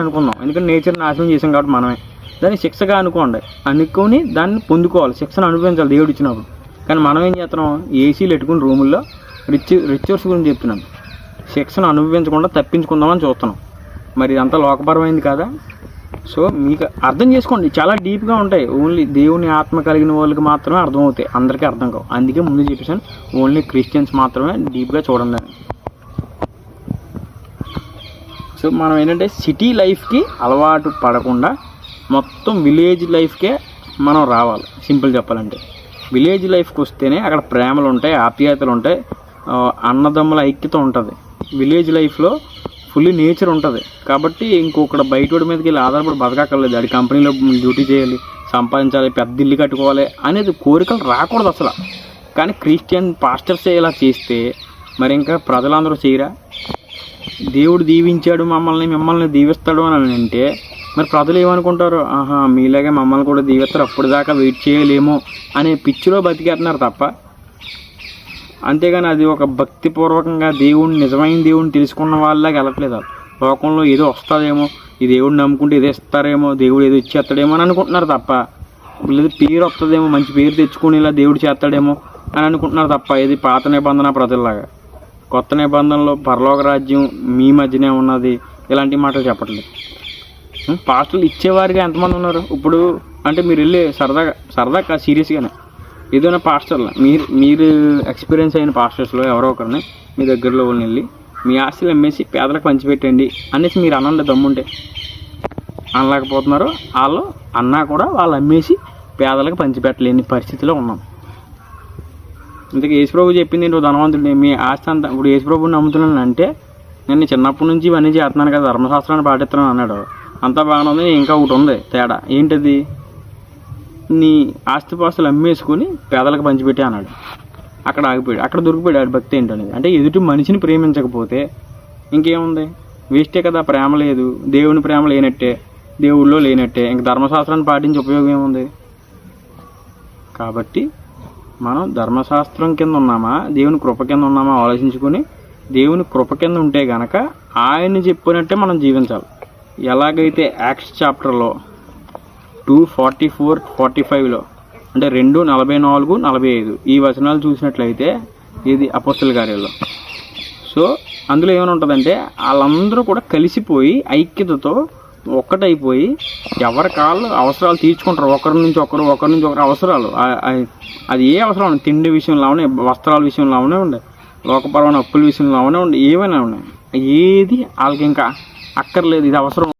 అనుకుందాం, ఎందుకంటే నేచర్ నాశనం చేసాం కాబట్టి మనమే. దాన్ని శిక్షగా అనుకొని దాన్ని పొందుకోవాలి, శిక్షను అనుభవించాలి దేవుడు ఇచ్చినప్పుడు. కానీ మనం ఏం చేస్తున్నాం, ఏసీలు పెట్టుకుని రూముల్లో రిచువల్స్ గురించి చెప్తున్నాం, శిక్షను అనుభవించకుండా తప్పించుకుందామని చూస్తున్నాం. మరి ఇదంతా లోకపరమైంది కదా. సో మీకు అర్థం చేసుకోండి, చాలా డీప్గా ఉంటాయి. ఓన్లీ దేవుని ఆత్మ కలిగిన వాళ్ళకి మాత్రమే అర్థమవుతాయి, అందరికీ అర్థం కావు. అందుకే ముందు చెప్పేసాను, ఓన్లీ క్రిస్టియన్స్ మాత్రమే డీప్గా చూడండి. సో మనం ఏంటంటే సిటీ లైఫ్కి అలవాటు పడకుండా మొత్తం విలేజ్ లైఫ్కే మనం రావాలి. సింపుల్ చెప్పాలంటే విలేజ్ లైఫ్కి వస్తేనే అక్కడ ప్రేమలు ఉంటాయి, ఆప్యాయతలు ఉంటాయి, అన్నదమ్ముల ఐక్యత ఉంటుంది. విలేజ్ లైఫ్లో ఫుల్లీ నేచర్ ఉంటుంది. కాబట్టి ఇంకొకటి బయటోడి మీదకి వెళ్ళి ఆధారపడి బతకక్కర్లేదు. అది కంపెనీలో డ్యూటీ చేయాలి, సంపాదించాలి, పెద్ద ఇల్లు కట్టుకోవాలి అనేది కోరికలు రాకూడదు అసలు. కానీ క్రిస్టియన్ పాస్టర్సే ఇలా చేస్తే మరి ఇంకా ప్రజలందరూ చేయరా? దేవుడు దీవించాడు మిమ్మల్ని దీవిస్తాడు అని అంటే మరి ప్రజలు ఏమనుకుంటారు, ఆహా మీలాగే మమ్మల్ని కూడా దీవిస్తారు, అప్పుడు దాకా వెయిట్ చేయలేమో అనే పిచ్చిలో బతికేస్తున్నారు తప్ప. అంతేగాని అది ఒక భక్తిపూర్వకంగా దేవుడిని, నిజమైన దేవుడిని తెలుసుకున్న వాళ్ళకి వెళ్ళట్లేదు. లోకంలో ఏదో వస్తుందేమో, ఈ దేవుడిని నమ్ముకుంటే ఏదో ఇస్తారేమో, దేవుడు ఏదో ఇచ్చేస్తాడేమో అని అనుకుంటున్నారు తప్ప, లేదు పేరు వస్తుందేమో, మంచి పేరు తెచ్చుకుని ఇలా దేవుడు చేస్తాడేమో అని అనుకుంటున్నారు తప్ప. ఇది పాత నిబంధన ప్రజల్లాగా. కొత్త నిబంధనలో పరలోక రాజ్యం మీ మధ్యనే ఉన్నది ఇలాంటి మాటలు చెప్పట్లేదు. పాస్టర్లు ఇచ్చేవారిగా ఎంతమంది ఉన్నారు ఇప్పుడు? అంటే మీరు వెళ్ళి సరదాగా సీరియస్గానే ఏదైనా పాస్టర్లు మీరు ఎక్స్పీరియన్స్ అయిన పాస్టర్స్లో ఎవరో ఒకరిని మీ దగ్గరలో వాళ్ళని వెళ్ళి మీ ఆస్తులు అమ్మేసి పేదలకు పంచిపెట్టండి అనేసి మీరు అనండి దమ్ముంటే. అనలేకపోతున్నారు. వాళ్ళు అన్నా కూడా వాళ్ళు అమ్మేసి పేదలకు పంచిపెట్టలేని పరిస్థితిలో ఉన్నాం. ఇంతకీ యేసుప్రభు చెప్పింది ఏంటో, ధనవంతుడిని మీ ఆస్తి అంతా. ఇప్పుడు యేసుప్రభుని నమ్ముతున్నాను అంటే నేను చిన్నప్పటి నుంచి ఇవన్నీ చేస్తున్నాను కదా, ధర్మశాస్త్రాన్ని పాటిస్తున్నాను అన్నాడు. అంతా బాగానే ఉంది. ఇంకా ఒకటి ఉంది తేడా. ఏంటది? నీ ఆస్తిపాస్తులు అమ్మేసుకొని పేదలకు పంచిపెట్టి అన్నాడు. అక్కడ ఆగిపోయాడు, అక్కడ దొరికిపోయాడు ఆడి భక్తి ఏంటనేది. అంటే ఎదుటి మనిషిని ప్రేమించకపోతే ఇంకేముంది? వేస్టే కదా. ప్రేమ లేదు, దేవుని ప్రేమ లేనట్టే, దేవుళ్ళో లేనట్టే. ఇంక ధర్మశాస్త్రాన్ని పాటించి ఉపయోగం ఏముంది? కాబట్టి మనం ధర్మశాస్త్రం కింద ఉన్నామా, దేవుని కృప కింద ఉన్నామా ఆలోచించుకొని, దేవుని కృప కింద ఉంటే కనుక ఆయన చెప్పినట్టే మనం జీవించాలి. ఎలాగైతే యాక్ట్స్ చాప్టర్లో 2:44-45లో అంటే 2:44-45 ఈ వచనాలు చూసినట్లయితే ఇది అపోస్తల కార్యాల్లో. సో అందులో ఏమైనా ఉంటుందంటే వాళ్ళందరూ కూడా కలిసిపోయి ఐక్యతతో ఒక్కటైపోయి ఎవరి కాళ్ళు అవసరాలు తీర్చుకుంటారు. ఒకరి నుంచి ఒకరు అవసరాలు. అది ఏ అవసరం, తిండి విషయంలో ఉన్నాయి, వస్త్రాల విషయంలో ఉండే, లోకపరమైన అప్పుల విషయంలో ఉండే, ఏమైనా ఉన్నాయి. ఏది వాళ్ళకి ఇంకా అక్కర్లేదు. ఇది అవసరం.